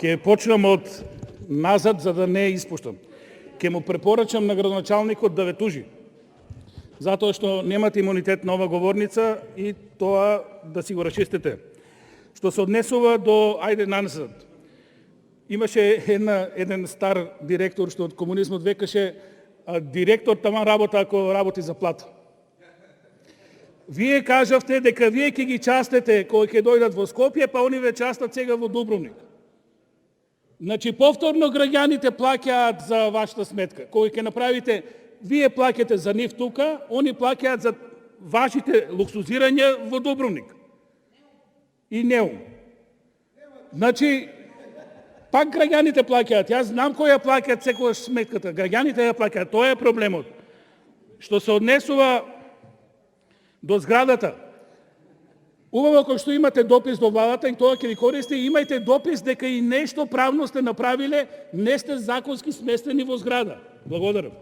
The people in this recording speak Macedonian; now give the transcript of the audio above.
Ке почнам од назад за да не испуштам. Ке му препорачам на градоначалникот да ве тужи. Затоа што немате имунитет на ова говорница и тоа да си го расчистите. Што се однесува до ајде назад. Имаше еден стар директор што од комунизмот векаше директор таман работа ако работи за плата. Вие кажавте дека вие ќе ги частете кои ќе дојдат во Скопје, па они ве частат сега во Дубровник. Значи повторно граѓаните плаќаат за вашата сметка. Кој ќе направите, вие плаќате за нив тука, они плаќаат за вашите луксузирања во Дубровник. И неум. Значи пак граѓаните плаќаат. Јас знам кој ја плаќаат секогаш сметката. Граѓаните ја плаќаат. Тоа е проблемот. Што се однесува до зградата. Убаво кој што имате допис до владата и тоа ќе ви користи, имајте допис дека и нешто правно сте направиле, не сте законски сместени во зграда. Благодарам.